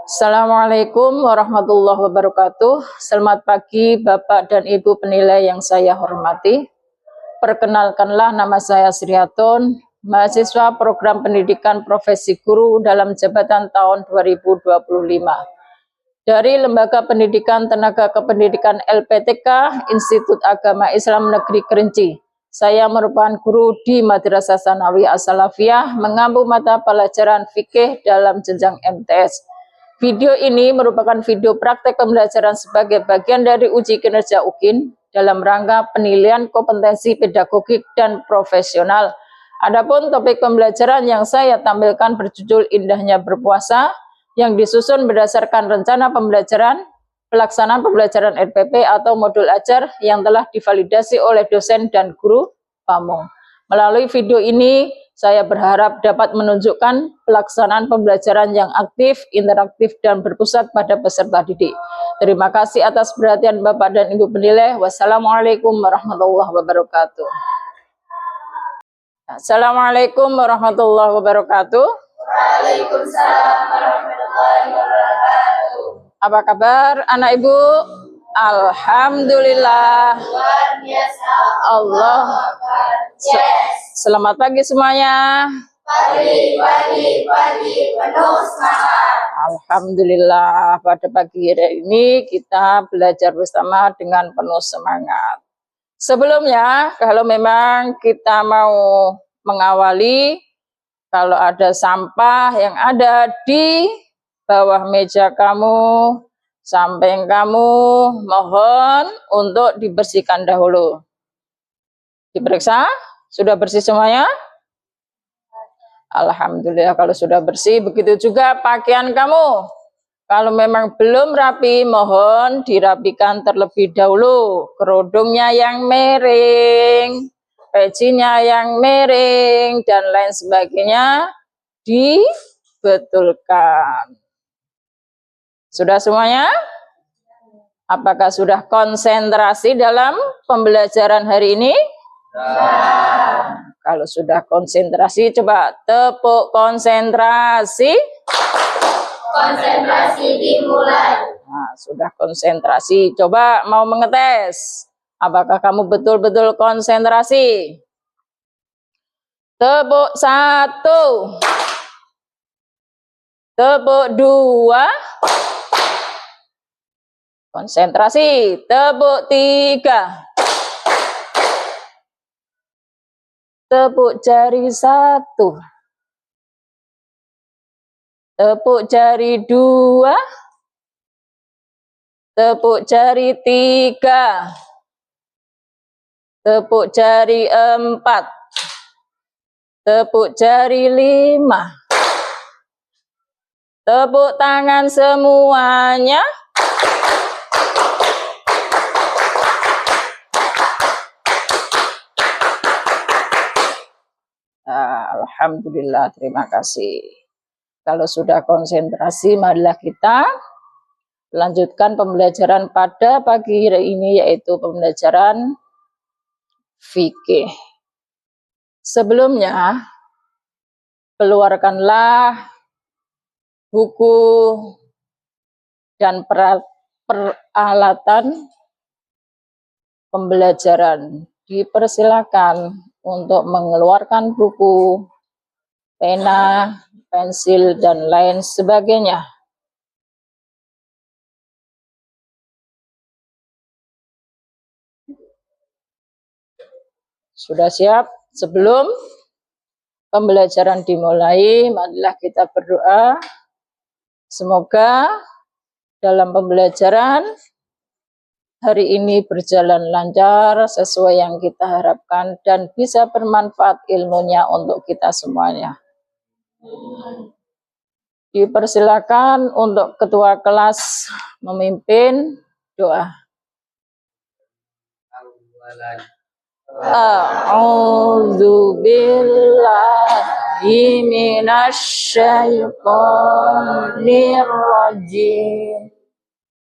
Assalamualaikum warahmatullahi wabarakatuh. Selamat pagi Bapak dan Ibu penilai yang saya hormati. Perkenalkanlah, nama saya Sriatun, mahasiswa program pendidikan profesi guru dalam jabatan tahun 2025 dari Lembaga Pendidikan Tenaga Kependidikan LPTK Institut Agama Islam Negeri Kerinci. Saya merupakan guru di Madrasah Tsanawiyah As-Salafiyah, mengampu mata pelajaran fikih dalam jenjang MTS. Video ini merupakan video praktek pembelajaran sebagai bagian dari uji kinerja UKIN dalam rangka penilaian kompetensi pedagogik dan profesional. Adapun topik pembelajaran yang saya tampilkan berjudul Indahnya Berpuasa, yang disusun berdasarkan rencana pembelajaran, pelaksanaan pembelajaran RPP atau modul ajar yang telah divalidasi oleh dosen dan guru pamong. Melalui video ini, saya berharap dapat menunjukkan pelaksanaan pembelajaran yang aktif, interaktif, dan berpusat pada peserta didik. Terima kasih atas perhatian Bapak dan Ibu penilai. Wassalamualaikum warahmatullahi wabarakatuh. Assalamualaikum warahmatullahi wabarakatuh. Waalaikumsalam warahmatullahi wabarakatuh. Apa kabar anak Ibu? Alhamdulillah. Luar biasa. Allah. Yes. Selamat pagi semuanya. Pagi penuh semangat. Alhamdulillah, pada pagi hari ini kita belajar bersama dengan penuh semangat. Sebelumnya, kalau memang kita mau mengawali, kalau ada sampah yang ada di bawah meja kamu, samping kamu, mohon untuk dibersihkan dahulu. Diperiksa, sudah bersih semuanya? Alhamdulillah kalau sudah bersih. Begitu juga pakaian kamu. Kalau memang belum rapi, mohon dirapikan terlebih dahulu. Kerudungnya yang miring, pecinya yang miring, dan lain sebagainya dibetulkan. Sudah semuanya? Apakah sudah konsentrasi dalam pembelajaran hari ini? Kalau sudah konsentrasi, coba tepuk konsentrasi. Konsentrasi dimulai. Nah, sudah konsentrasi. Coba mau mengetes. Apakah kamu betul-betul konsentrasi? Tepuk 1. Tepuk 2. Konsentrasi. Tepuk 3. Tepuk jari 1. Tepuk jari 2. Tepuk jari 3. Tepuk jari 4. Tepuk jari 5. Tepuk tangan semuanya. Alhamdulillah, terima kasih. Kalau sudah konsentrasi, marilah kita lanjutkan pembelajaran pada pagi hari ini, yaitu pembelajaran fikih. Sebelumnya, keluarkanlah buku dan peralatan pembelajaran. Dipersilakan untuk mengeluarkan buku, pena, pensil, dan lain sebagainya. Sudah siap? Sebelum pembelajaran dimulai, marilah kita berdoa. Semoga dalam pembelajaran hari ini berjalan lancar sesuai yang kita harapkan dan bisa bermanfaat ilmunya untuk kita semuanya. Dipersilakan untuk ketua kelas memimpin doa. A'udzu billahi minasy syaithanir rajim.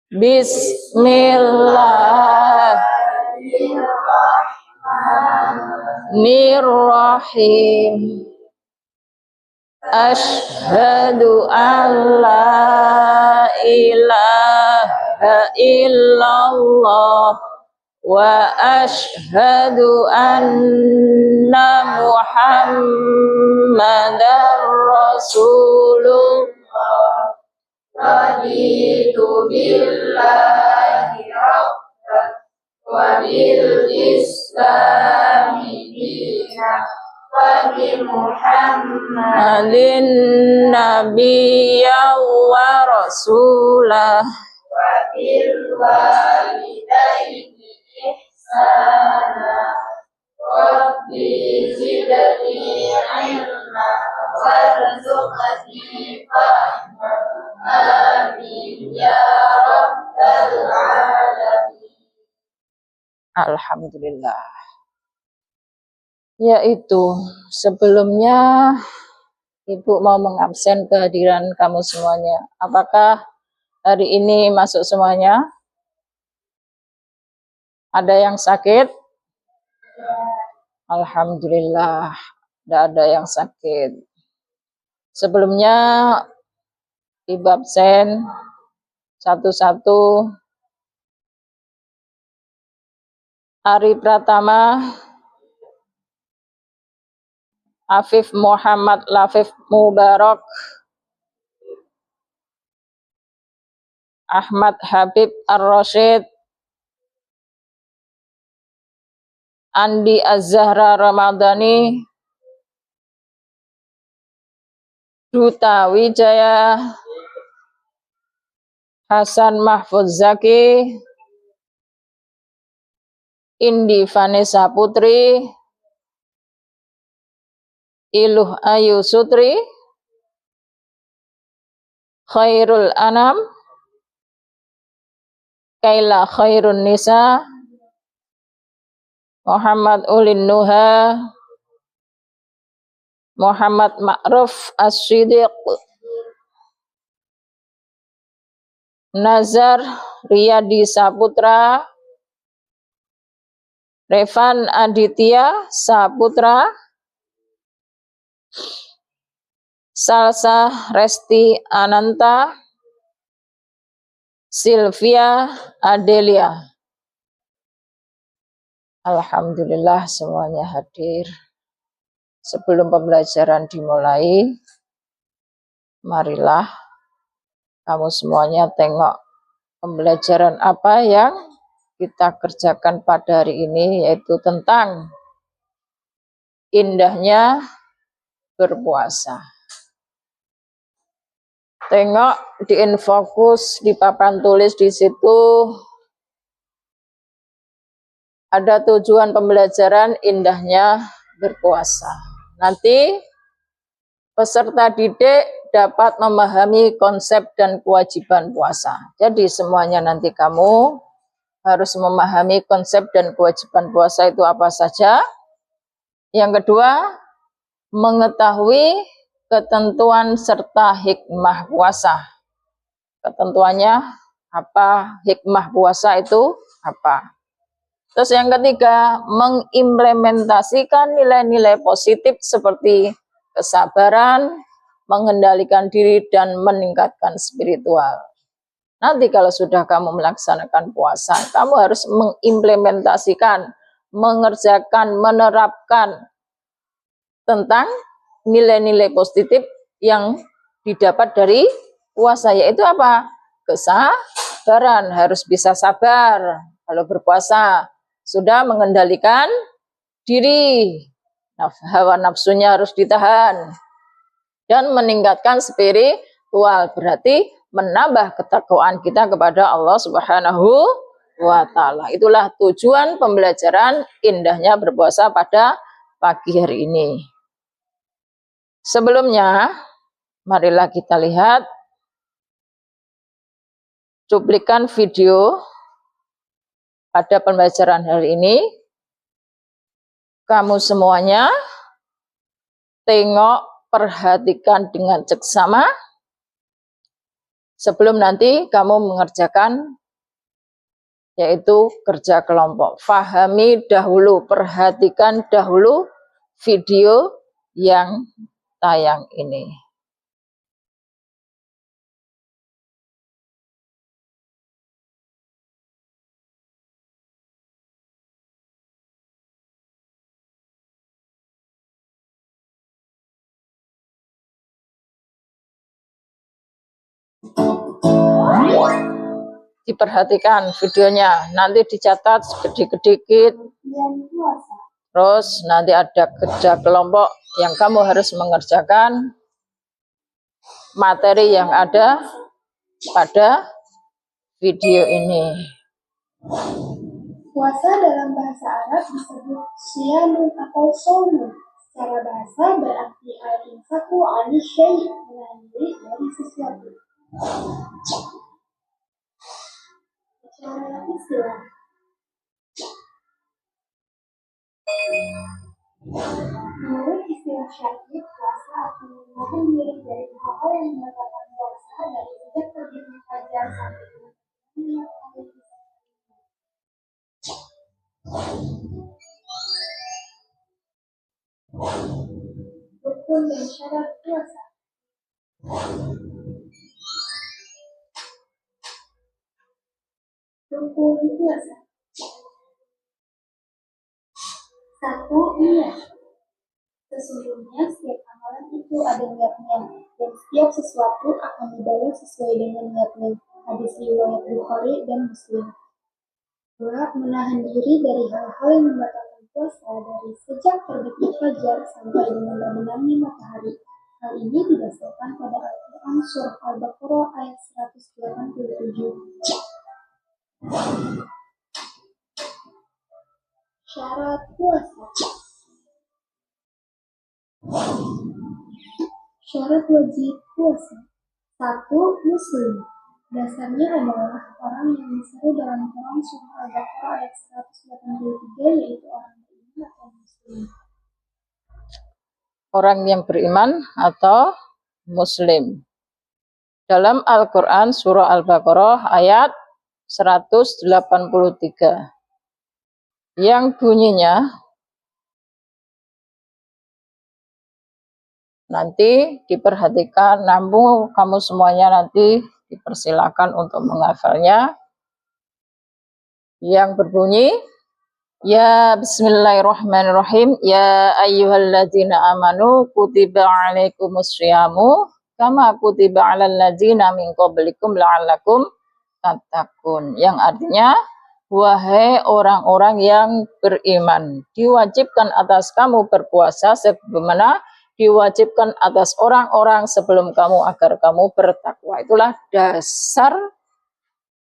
Bismillahirrahmanirrahim. Asyhadu an la ilaha illallah wa asyhadu anna Muhammadar Rasulullah. Raditu billahi rabban wa bil islami dinan wa bi Muhammadin Adin nabiyya wa rasulah. wa bil walidaini ihsana. Rabbi zidni ilma warzuqni fahma. Amin ya rabbal alamin. Alhamdulillah. Yaitu sebelumnya Ibu mau mengabsen kehadiran kamu semuanya. Apakah hari ini masuk semuanya? Ada yang sakit? Alhamdulillah, tidak ada yang sakit. Sebelumnya Ibu absen satu-satu. Hari Pratama, Afif Muhammad Lafif Mubarak, Ahmad Habib Ar-Rasyid, Andi Az-Zahra Ramadhani, Duta Wijaya, Hasan Mahfuz Zaki, Indi Vanessa Putri, Iluh Ayu Sutri, Khairul Anam, Kaila Khairun Nisa, Muhammad Ulin Nuha, Muhammad Ma'ruf As-Siddiq, Nazar Riyadi Saputra, Revan Aditya Saputra, Salsa Resti Ananta, Sylvia Adelia. Alhamdulillah semuanya hadir. Sebelum pembelajaran dimulai, marilah kamu semuanya tengok pembelajaran apa yang kita kerjakan pada hari ini, yaitu tentang indahnya berpuasa. Tengok di infokus, di papan tulis di situ ada tujuan pembelajaran indahnya berpuasa. Nanti peserta didik dapat memahami konsep dan kewajiban puasa. Jadi semuanya nanti kamu harus memahami konsep dan kewajiban puasa itu apa saja. Yang kedua, mengetahui ketentuan serta hikmah puasa. Ketentuannya apa, hikmah puasa itu apa. Terus yang ketiga, mengimplementasikan nilai-nilai positif seperti kesabaran, mengendalikan diri, dan meningkatkan spiritual. Nanti kalau sudah kamu melaksanakan puasa, kamu harus mengimplementasikan, mengerjakan, menerapkan tentang nilai-nilai positif yang didapat dari puasa, yaitu apa? Kesabaran, harus bisa sabar kalau berpuasa, sudah mengendalikan diri, hawa nafsunya harus ditahan, dan meningkatkan spiritual, berarti menambah ketakwaan kita kepada Allah Subhanahu wa Ta'ala. Itulah tujuan pembelajaran indahnya berpuasa pada pagi hari ini. Sebelumnya, marilah kita lihat cuplikan video pada pembelajaran hari ini. Kamu semuanya tengok, perhatikan dengan seksama sebelum nanti kamu mengerjakan, yaitu kerja kelompok. Fahami dahulu, perhatikan dahulu video yang tayang ini. Diperhatikan videonya, nanti dicatat sedikit-sedikit. Terus nanti ada kerja kelompok yang kamu harus mengerjakan materi yang ada pada video ini. Puasa dalam bahasa Arab disebut syamun atau saumun. Secara bahasa berarti al-imsaku ani syai', menahan diri dari sesuatu. Secara istilah, menurut istilah syar'i, puasa akan menahan diri dari hal-hal yang membatalkan puasa dari sejak terbitnya fajar sampai dengan rukun dan syarat puasa. Rukun puasa. 1. Niat. Sesungguhnya setiap amalan itu ada niatnya, dan setiap sesuatu akan dibayar sesuai dengan niatnya. Hadis riwayat Bukhari dan Muslim. 2. Menahan diri dari hal-hal yang membatalkan puasa dari sejak terbitnya fajar sampai dengan terbenamnya matahari. Hal ini didasarkan pada Al-Quran Surah Al-Baqarah ayat 187. Syarat puasa. Syarat wajib puasa. 1. Muslim. Dasarnya adalah orang yang diseru dalam Quran Surah Al-Baqarah ayat 183, yaitu orang beriman atau muslim. Orang yang beriman atau muslim. Dalam Al-Quran Surah Al-Baqarah ayat 183 yang bunyinya, nanti diperhatikan, namun kamu semuanya nanti dipersilakan untuk menghafalnya, yang berbunyi, ya bismillahirrahmanirrahim, ya ayyuhalladzina amanu kutiba alaikumus syiamu kama kutiba alal ladzina min qablikum la'allakum tattaqun, yang artinya, wahai orang-orang yang beriman, diwajibkan atas kamu berpuasa sebagaimana diwajibkan atas orang-orang sebelum kamu agar kamu bertakwa. Itulah dasar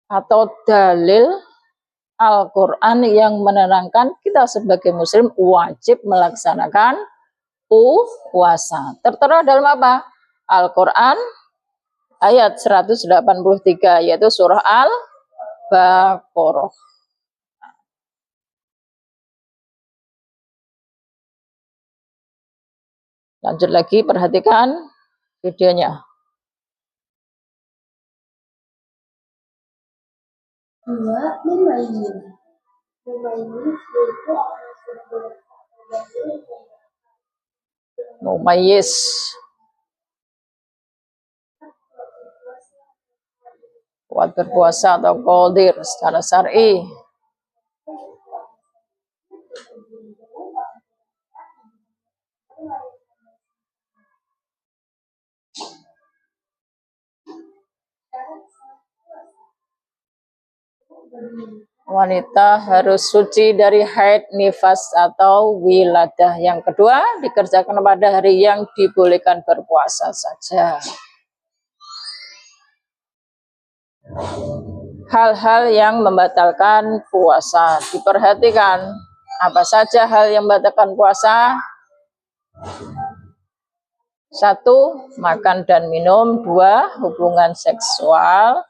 atau dalil Al-Quran yang menerangkan kita sebagai muslim wajib melaksanakan puasa. Tertera dalam apa? Al-Quran ayat 183, yaitu surah Al-Baqarah. Lanjut lagi, perhatikan videonya. 2. Mumayyiz. Mumayyiz yaitu orang yang sudah Mumayyiz. Kuat berpuasa atau qadir secara syar'i. Wanita harus suci dari haid, nifas, atau wiladah. Yang kedua, dikerjakan pada hari yang dibolehkan berpuasa saja. Hal-hal yang membatalkan puasa. Diperhatikan, apa saja hal yang membatalkan puasa? 1. Makan dan minum. 2. Hubungan seksual.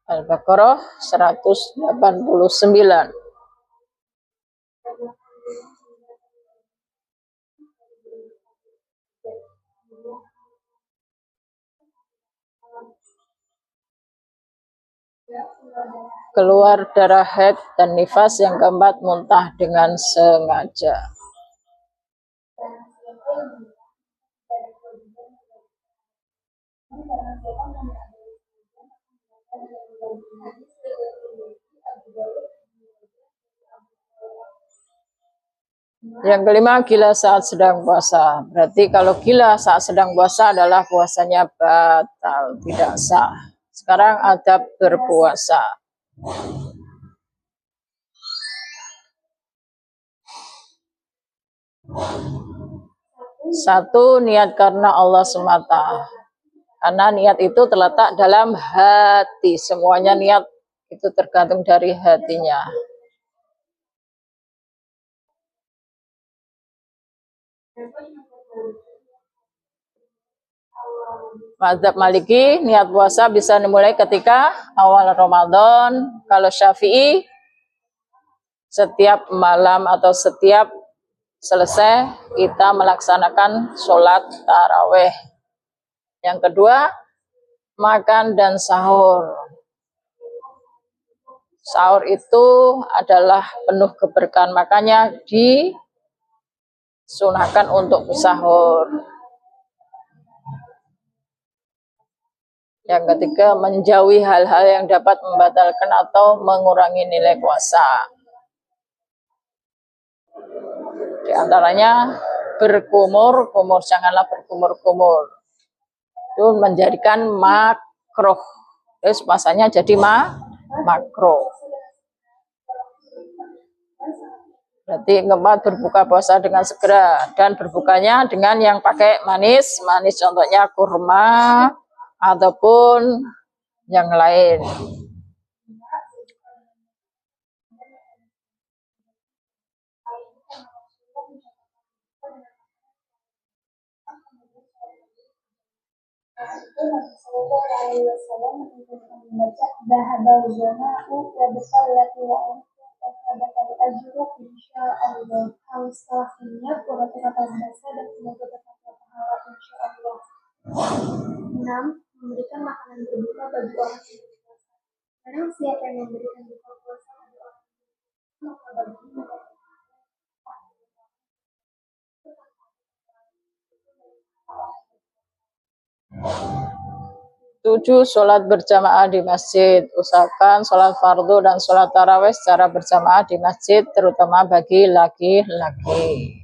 Al-Baqarah 189. Keluar darah haid dan nifas. Yang keempat, muntah dengan sengaja. Yang kelima, gila saat sedang puasa. Berarti kalau gila saat sedang puasa adalah puasanya batal, tidak sah. Sekarang adab berpuasa. Satu, niat karena Allah semata. Karena niat itu terletak dalam hati. Semuanya niat itu tergantung dari hatinya. Mazhab Maliki, niat puasa bisa dimulai ketika awal Ramadan. Kalau Syafi'i, setiap malam atau setiap selesai kita melaksanakan sholat taraweh. Yang kedua, makan dan sahur. Sahur itu adalah penuh keberkahan, makanya disunahkan untuk sahur. Yang ketiga, menjauhi hal-hal yang dapat membatalkan atau mengurangi nilai puasa. Di antaranya berkumur, janganlah berkumur-kumur. Itu menjadikan makruh. Terus puasanya jadi makruh. Berarti keempat, berbuka puasa dengan segera. Dan berbukanya dengan yang pakai manis. Manis contohnya kurma ataupun yang lain. Enam, memberikan makanan berbuka bagi orang yang berpuasa. Barang siapa yang memberikan buka puasa bagi orang yang maka baginya 7. Sholat berjamaah di masjid. Usahakan sholat fardu dan sholat tarawih secara berjamaah di masjid, terutama bagi laki-laki.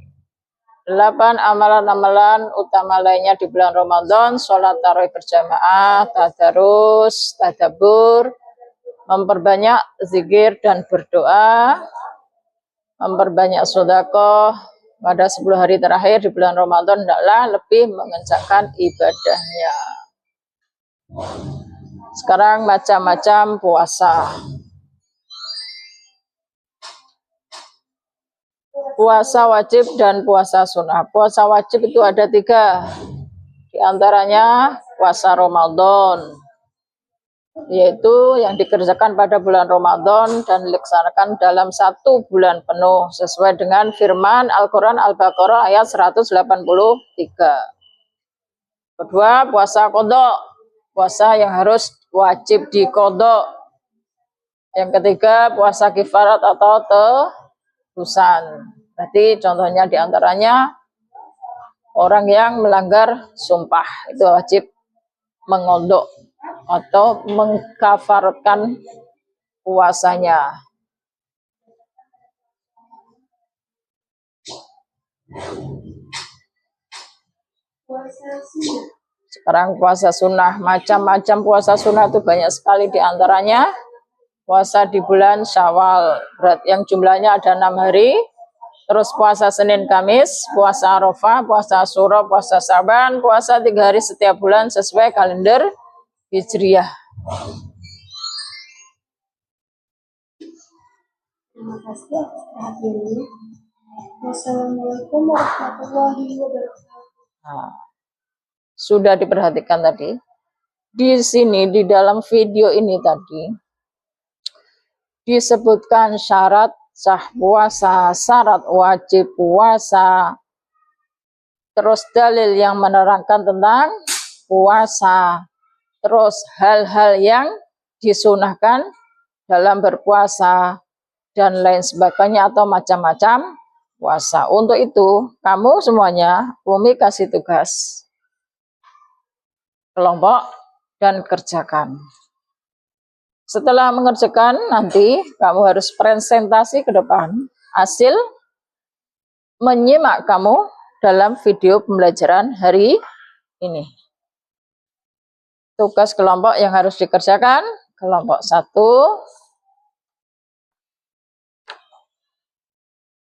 8. Amalan-amalan utama lainnya di bulan Ramadan: sholat tarawih berjamaah, tadarus, tadabbur, memperbanyak zikir dan berdoa, memperbanyak sedekah. Pada 10 hari terakhir di bulan Ramadan hendaklah lebih mengencangkan ibadahnya. Sekarang macam-macam puasa. Puasa wajib dan puasa sunnah. Puasa wajib itu ada 3. Di antaranya puasa Ramadan, yaitu yang dikerjakan pada bulan Ramadan dan dilaksanakan dalam 1 bulan penuh sesuai dengan firman Al-Quran Al-Baqarah ayat 183. Kedua, puasa qadha, puasa yang harus wajib diqadha. Yang ketiga, puasa kifarat atau tebusan. Berarti contohnya diantaranya orang yang melanggar sumpah itu wajib mengodok atau mengkafaratkan puasanya. Sekarang puasa sunnah. Macam-macam puasa sunnah itu banyak sekali, diantaranya puasa di bulan Syawal, yang jumlahnya ada 6 hari. Terus puasa Senin Kamis, puasa Arafah, puasa Asyura, puasa Syaban, puasa 3 hari setiap bulan sesuai kalender Hijriah. Terima kasih atas perhatiannya. Wassalamualaikum warahmatullahi wabarakatuh. Sudah diperhatikan tadi? Di sini di dalam video ini tadi disebutkan syarat sah puasa, syarat wajib puasa, terus dalil yang menerangkan tentang puasa, terus hal-hal yang disunahkan dalam berpuasa, dan lain sebagainya atau macam-macam puasa. Untuk itu, kamu semuanya, Umi kasih tugas kelompok dan kerjakan. Setelah mengerjakan, nanti kamu harus presentasi ke depan hasil menyimak kamu dalam video pembelajaran hari ini. Tugas kelompok yang harus dikerjakan, kelompok 1,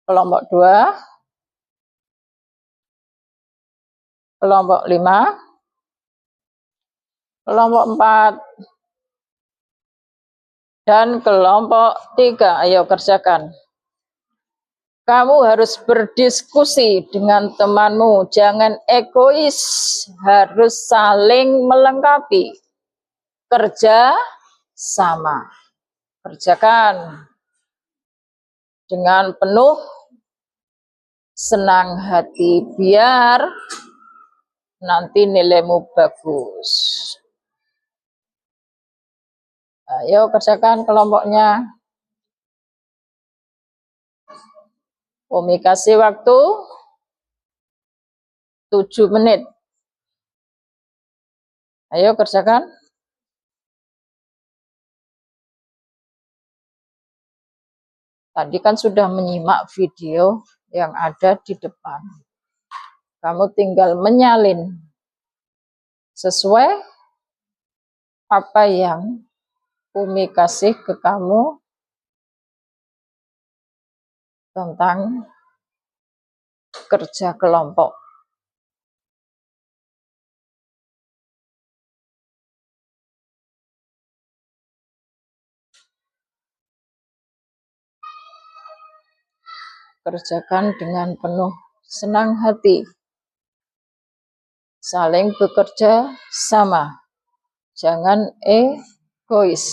kelompok 2, kelompok 5, kelompok 4, dan kelompok 3. Ayo kerjakan. Kamu harus berdiskusi dengan temanmu, jangan egois, harus saling melengkapi. Kerja sama. Kerjakan dengan penuh senang hati biar nanti nilaimu bagus. Ayo kerjakan kelompoknya. Umi kasih waktu 7 menit. Ayo kerjakan. Tadi kan sudah menyimak video yang ada di depan. Kamu tinggal menyalin sesuai apa yang Umi kasih ke kamu tentang kerja kelompok. Kerjakan dengan penuh senang hati. Saling bekerja sama. Jangan egois.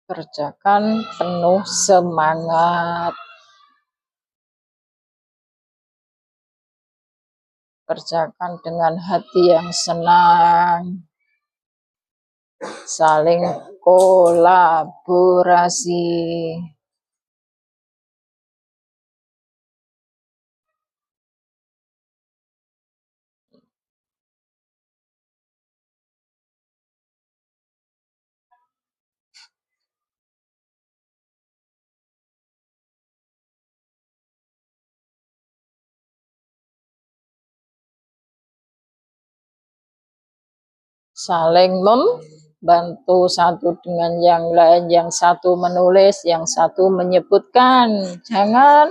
Kerjakan penuh semangat. Kerjakan dengan hati yang senang. Saling kolaborasi. Saling membantu satu dengan yang lain, yang satu menulis, yang satu menyebutkan. Jangan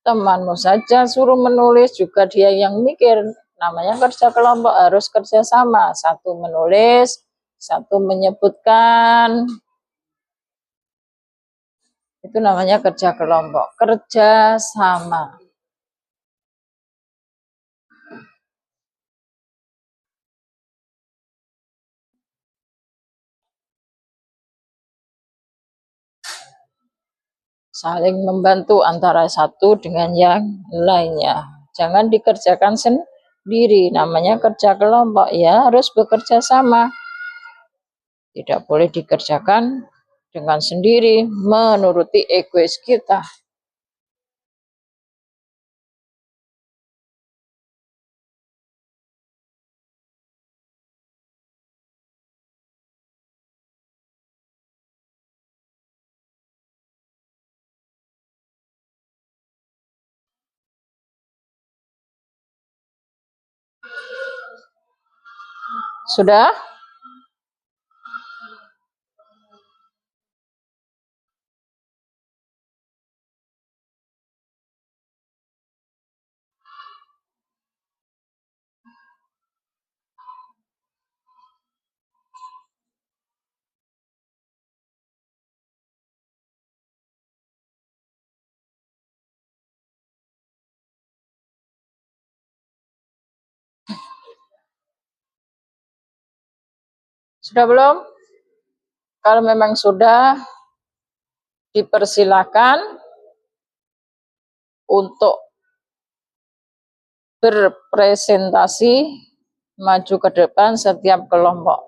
temanmu saja suruh menulis, juga dia yang mikir. Namanya kerja kelompok, harus kerja sama. Satu menulis, satu menyebutkan. Itu namanya kerja kelompok, kerja sama. Saling membantu antara satu dengan yang lainnya. Jangan dikerjakan sendiri, namanya kerja kelompok, ya harus bekerja sama. Tidak boleh dikerjakan dengan sendiri, menuruti egois kita. Sudah? Sudah belum? Kalau memang sudah, dipersilakan untuk berpresentasi maju ke depan setiap kelompok.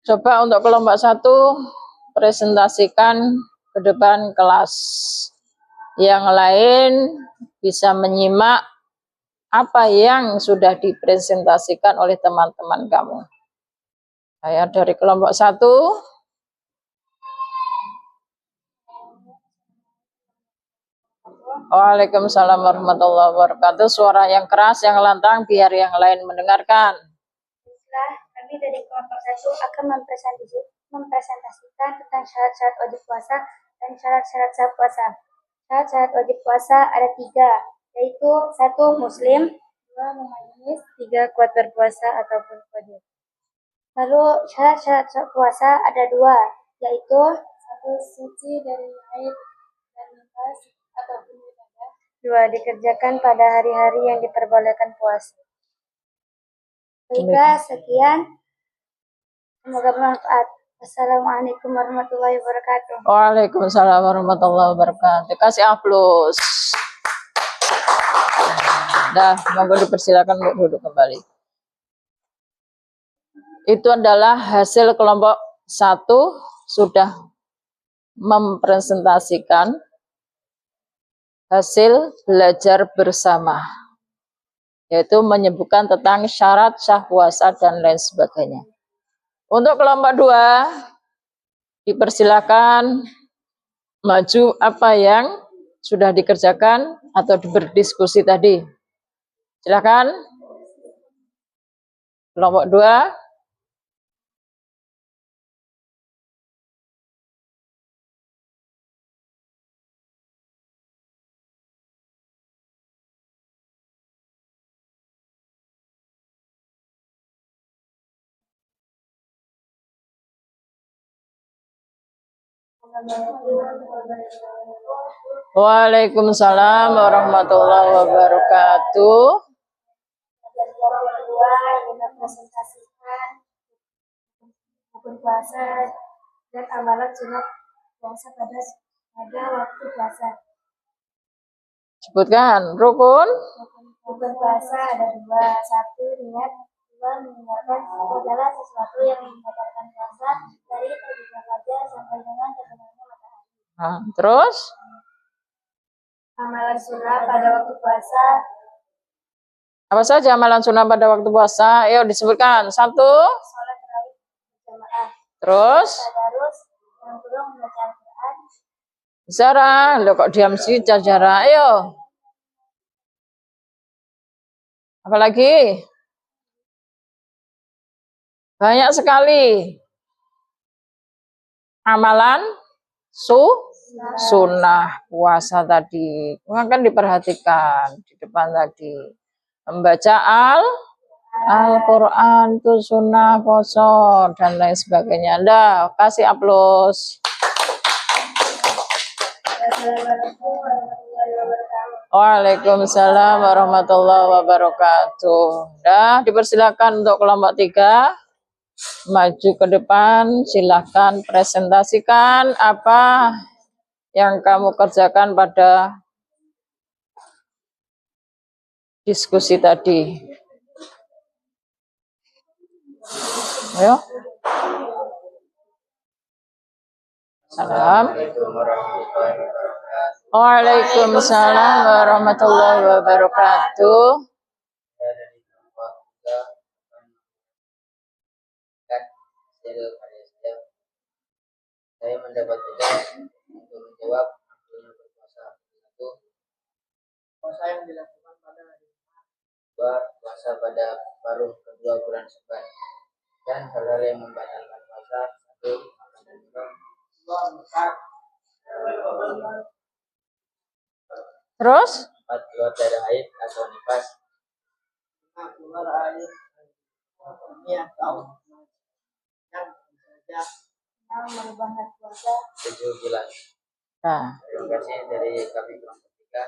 Coba untuk kelompok 1 presentasikan ke depan kelas. Yang lain bisa menyimak apa yang sudah dipresentasikan oleh teman-teman kamu. Saya dari kelompok 1. Waalaikumsalam warahmatullahi wabarakatuh. Suara yang keras, yang lantang, biar yang lain mendengarkan. Baiklah, kami dari kelompok 1 akan mempresentasikan tentang syarat-syarat wajib puasa dan syarat-syarat sah puasa. Syarat-syarat wajib puasa ada 3, yaitu 1. Muslim, 2. Memayis, 3. Kuat berpuasa ataupun qadir. Lalu syarat-syarat sah puasa ada 2, yaitu 1. Suci dari haid dan nifas ataupun ibadah. 2. Dikerjakan pada hari-hari yang diperbolehkan puasa. Baiklah, sekian. Semoga bermanfaat. Assalamualaikum warahmatullahi wabarakatuh. Waalaikumsalam warahmatullahi wabarakatuh. Kasih aplaus. Dah, monggo dipersilakan untuk duduk kembali. Itu adalah hasil kelompok 1 sudah mempresentasikan hasil belajar bersama, yaitu menyebutkan tentang syarat sah puasa dan lain sebagainya. Untuk kelompok 2, dipersilakan maju apa yang sudah dikerjakan atau berdiskusi tadi. Silakan. Kelompok 2. Waalaikumsalam warahmatullahi wabarakatuh. Presentasikan rukun puasa dan amalan sunat puasa pada waktu puasa. Sebutkan rukun. Rukun puasa ada 2, 1. Niat, 2. Meninggalkan segala sesuatu yang membatalkan puasa dari terbitnya fajar sampai dengan terbenamnya matahari. Nah, terus Amalan sunnah pada waktu puasa. apa saja amalan sunnah pada waktu puasa? Ayo disebutkan. 1. Sholat tarawih berjamaah. Terus Tadarus, yang belum membaca Al-Quran. Zara, lo kok diam sih Zara? Ayo. Apalagi? Banyak sekali. Amalan sunnah puasa tadi. Kan diperhatikan di depan tadi. Membaca Al-Quran itu sunnah poso dan lain sebagainya. Anda kasih aplaus. Waalaikumsalam warahmatullahi wabarakatuh. Dah dipersilakan untuk kelompok 3 maju ke depan. Silakan presentasikan apa yang kamu kerjakan pada diskusi tadi. Ayo. Salam. Waalaikumsalam warahmatullahi wabarakatuh. Saya mendapat tugas untuk menjawab berpuasa. 1. Puasa yang dilakukan pada hari kedua, puasa pada paruh kedua bulan Syawal. Dan hal-hal yang membatalkan puasa: 1. Makan dan minum. Terus 4. Keluar darah haid atau nifas. 7. Bilang. nah, Terima kasih dari kami kelompok 3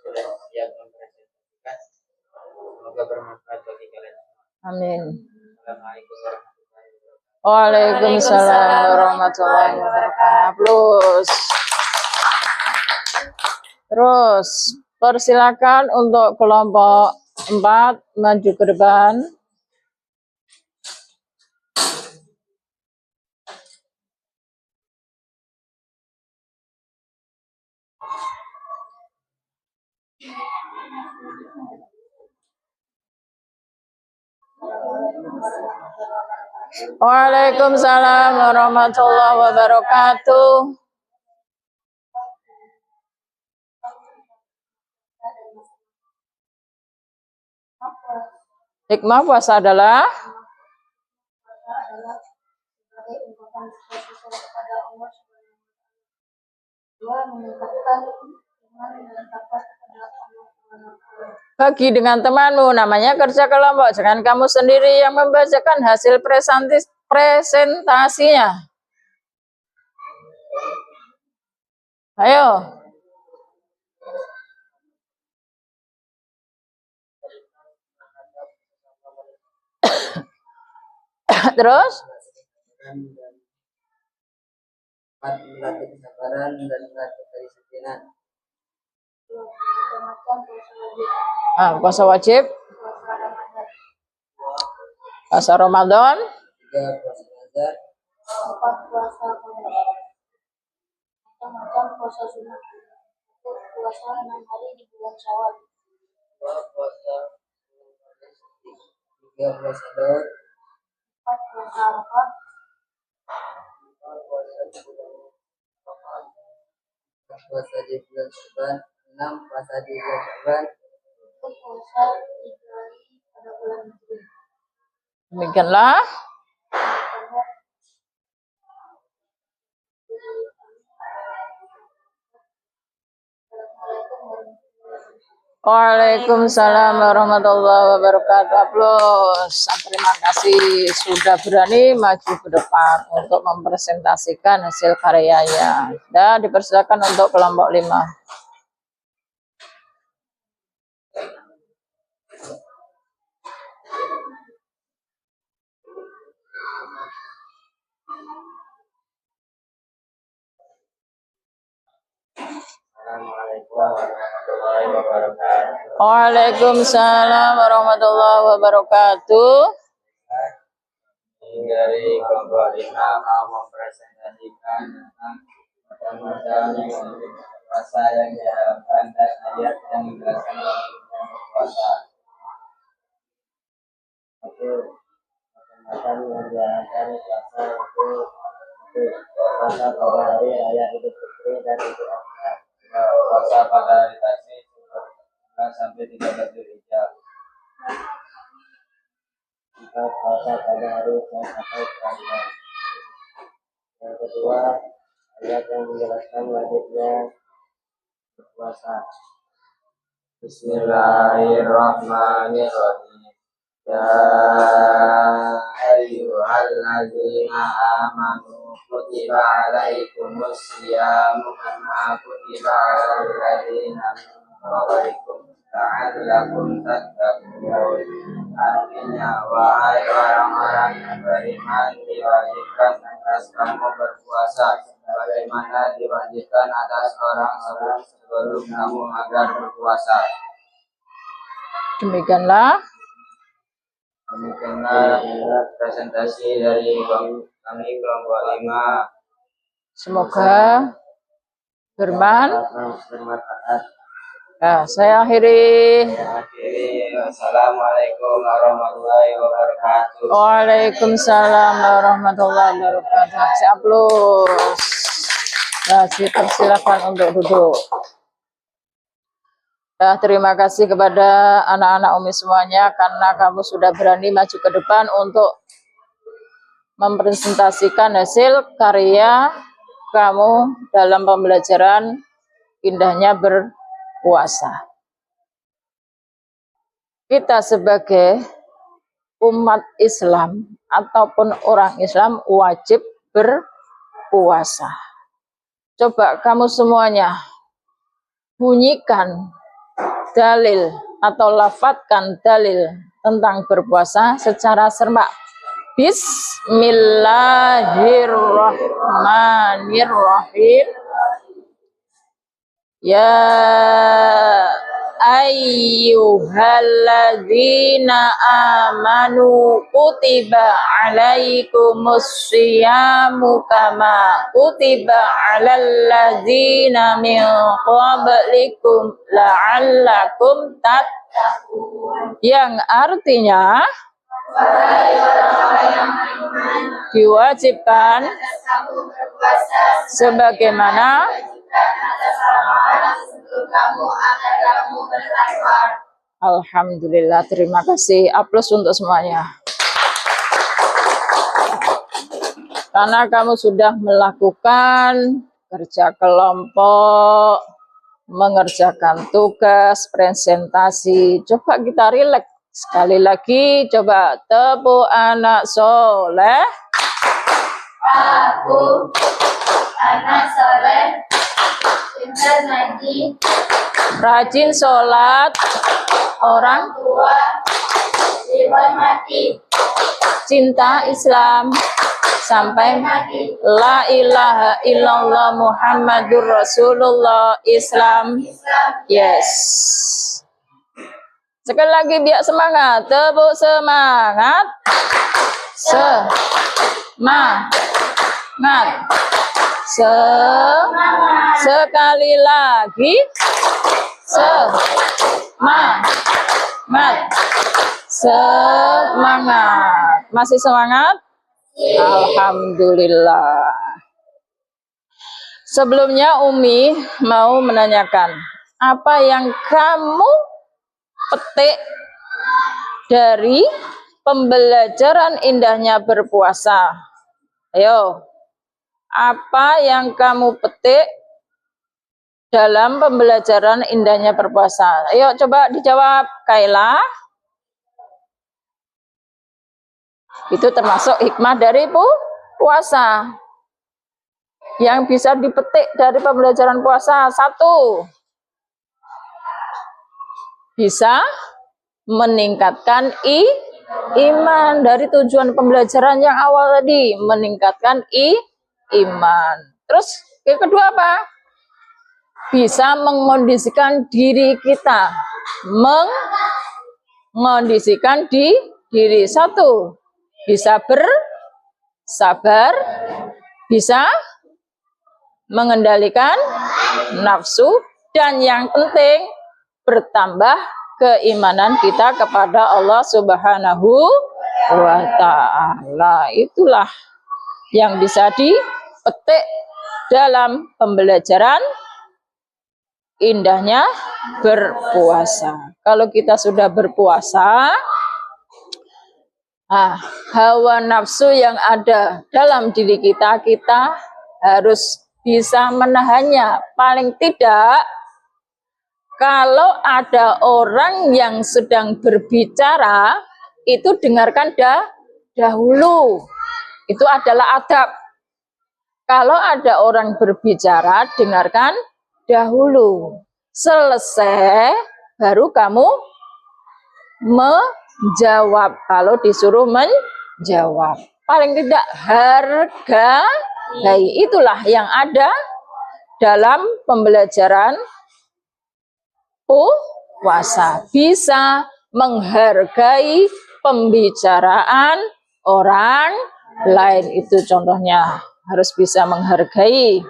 sudah siap mempresentasikan. Semoga bermanfaat bagi kalian semua. amin. Assalamualaikum warahmatullahi wabarakatuh. Waalaikumsalam warahmatullahi wabarakatuh. Aplaus. Terus persilakan untuk kelompok 4 maju ke depan. Waalaikumsalam warahmatullahi wabarakatuh. Hikmah puasa adalah sebagai ungkapan syukur kepada Allah Subhanahu wa Ta'ala. 2. Meningkatkan iman dan takwa kepada Allah Subhanahu wa Ta'ala. bagi dengan temanmu, namanya kerja kelompok. Jangan kamu sendiri yang membacakan hasil presentasinya. Ayo. Terus 4. Melatih kesabaran dan melatih kedisiplinan. 2. Macam-macam puasa wajib. puasa wajib, Puasa Ramadan. puasa Ramadan, 3. Puasa nazar. 4. Puasa qada. Macam-macam puasa sunnah. 1. Puasa 6 hari di bulan Syawal. 2. Puasa 3. Puasa Daud. 4. Puasa Arafah. 5. Puasa di bulan Ramadan. 4. Puasa di bulan Syawal. 6. Puasa di bulan Syawal. 7. Puasa 3 hari pada bulan Hijri. demikianlah. Waalaikumsalam warahmatullahi wabarakatuh. Aplaus. Terima kasih sudah berani maju ke depan untuk mempresentasikan hasil karyanya. Dan dipersilakan untuk kelompok 5. Assalamualaikum warahmatullahi wabarakatuh. Waalaikumsalam warahmatullahi wabarakatuh. Dari kelompok 5 mau mempresentasikan tentang macam-macam puasa yang diharapkan dan ayat yang menjelaskan wajibnya berpuasa. 1. Macam-macam yang diharapkan puasa itu puasa pada hari raya Idul Fitri dan Idul Adha. 2. Puasa pada hari tasbih sampai 13 Dzulhijjah. 4. Puasa pada hari Islam atau Ramadan. Yang kedua, ayat yang menjelaskan wajibnya berpuasa. Bismillahirrahmanirrahim. Ya ayyuhalladzina amanu kutiba alaikumusyamu kama kutiba alal ladzina min qablikum la'allakum tattaqun. Artinya, wahai orang-orang yang beriman, diwajibkan atas kamu berpuasa sebagaimana diwajibkan atas orang sebelum kamu agar berpuasa. Demikianlah. Presentasi dari kami kelompok 5. Semoga bermanfaat. Ya, saya akhiri. Assalamualaikum warahmatullahi wabarakatuh. Waalaikumsalam warahmatullahi wabarakatuh. Kasih aplaus. Nah, dipersilakan untuk duduk. Terima kasih kepada anak-anak Umi semuanya karena kamu sudah berani maju ke depan untuk mempresentasikan hasil karya kamu dalam pembelajaran indahnya berpuasa. Kita sebagai umat Islam ataupun orang Islam wajib berpuasa. Coba kamu semuanya bunyikan dalil atau lafadzkan dalil tentang berpuasa secara serentak. Bismillahirrahmanirrahim. Ya ayyuhalladzina amanu kutiba alaikumus syiyamu kama kutiba alal ladzina min qablikum la'allakum tattaqun, yang artinya diwajibkan sebagaimana Alhamdulillah, terima kasih. Aplaus untuk semuanya. Karena kamu sudah melakukan kerja kelompok, mengerjakan tugas, presentasi. Coba kita rileks. Sekali lagi, coba tepuk anak soleh. Aku anak soleh, pintar ngaji, Rajin sholat, orang tua, dihormati, cinta Islam, sampai mati, la ilaha illallah Muhammadur Rasulullah Islam. Yes. Sekali lagi biar semangat, tepuk semangat. Semangat. Sekali lagi. Semangat. Semangat. Masih semangat? Alhamdulillah. Sebelumnya Umi mau menanyakan, apa yang kamu petik dari pembelajaran indahnya berpuasa? Ayo, apa yang kamu petik dalam pembelajaran indahnya berpuasa? Ayo coba dijawab, Kaila. Itu termasuk hikmah dari puasa. Yang bisa dipetik dari pembelajaran puasa, satu, bisa meningkatkan iman. Dari tujuan pembelajaran yang awal tadi, meningkatkan iman. Terus yang kedua apa? Bisa mengondisikan diri kita. Mengondisikan diri. Satu, bisa bersabar, bisa mengendalikan nafsu, dan yang penting bertambah keimanan kita kepada Allah Subhanahu wa Ta'ala. Itulah yang bisa dipetik dalam pembelajaran indahnya berpuasa. Kalau kita sudah berpuasa, hawa nafsu yang ada dalam diri kita, kita harus bisa menahannya. Paling tidak, kalau ada orang yang sedang berbicara, itu dengarkan dahulu. Itu adalah adab. Kalau ada orang berbicara, dengarkan dahulu. Selesai, baru kamu menjawab. Kalau disuruh menjawab. Paling tidak hargai. Itulah yang ada dalam pembelajaran puasa. Bisa menghargai pembicaraan orang lain. Itu contohnya, harus bisa menghargai.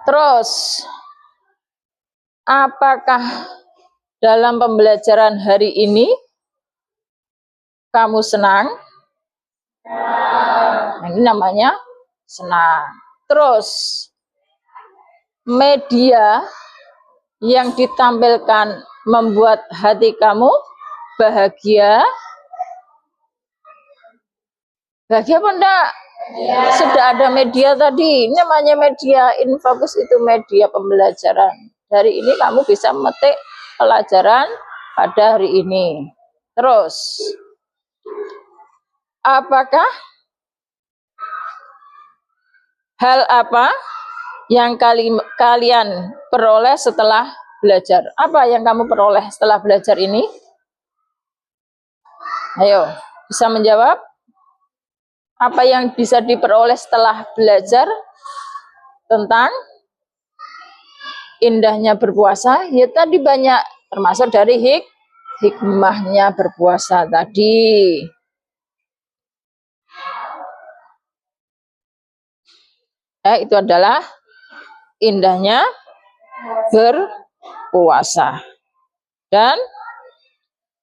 Terus, apakah dalam pembelajaran hari ini kamu senang? Nah, ini namanya senang. Terus, media yang ditampilkan membuat hati kamu bahagia? Bahagia apa enggak? Sudah ada media tadi, namanya media Infocus, itu media pembelajaran. Dari ini kamu bisa memetik pelajaran pada hari ini. Terus, apakah hal apa yang kalian peroleh setelah belajar? Apa yang kamu peroleh setelah belajar ini? Ayo, bisa menjawab? Apa yang bisa diperoleh setelah belajar tentang indahnya berpuasa? Ya tadi banyak, termasuk dari hikmahnya berpuasa tadi. Itu adalah indahnya berpuasa. Dan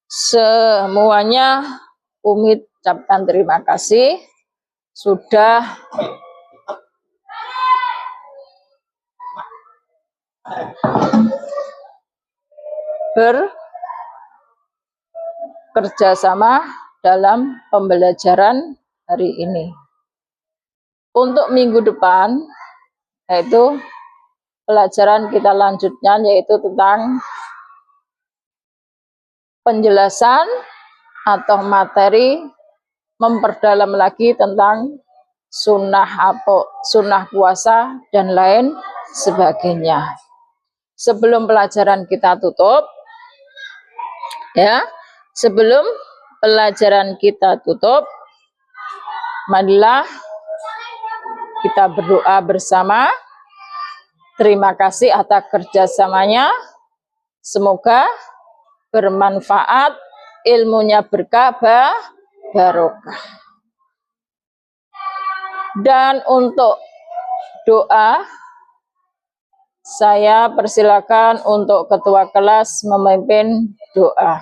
semuanya Umi ucapkan terima kasih sudah bekerja sama dalam pembelajaran hari ini. Untuk minggu depan, yaitu pelajaran kita lanjutkan, yaitu tentang penjelasan atau materi memperdalam lagi tentang sunnah puasa dan lain sebagainya. Sebelum pelajaran kita tutup, marilah kita berdoa bersama. Terima kasih atas kerjasamanya. Semoga bermanfaat, ilmunya berkah, barokah. Dan untuk doa, saya persilakan untuk ketua kelas memimpin doa.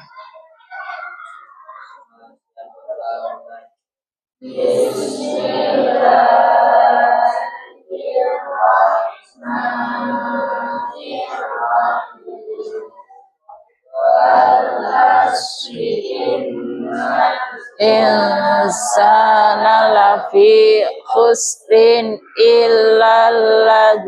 Insana lafi khusrin illalladzina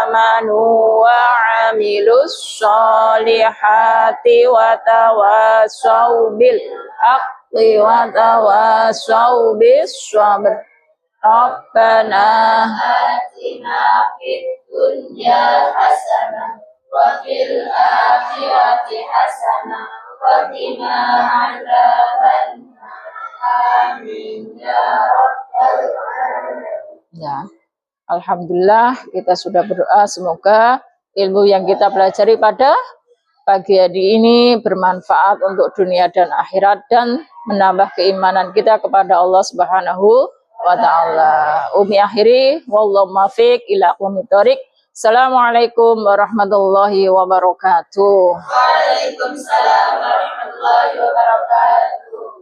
amanu wa amilus solihati wa tawasaw bil haqqi wa tawasaw bis sabr. Rabbana atina fid dunya hasanah wa fil akhirati hasanah wa qina adzabannar. Amin ya rabbal alamin. Ya, alhamdulillah kita sudah berdoa, semoga ilmu yang kita pelajari pada pagi hari ini bermanfaat untuk dunia dan akhirat dan menambah keimanan kita kepada Allah Subhanahu wa ta'ala. Umi akhiri, wallahu muwaffiq ila aqwamit thoriq. Assalamualaikum warahmatullahi wabarakatuh. Waalaikumsalam warahmatullahi wabarakatuh.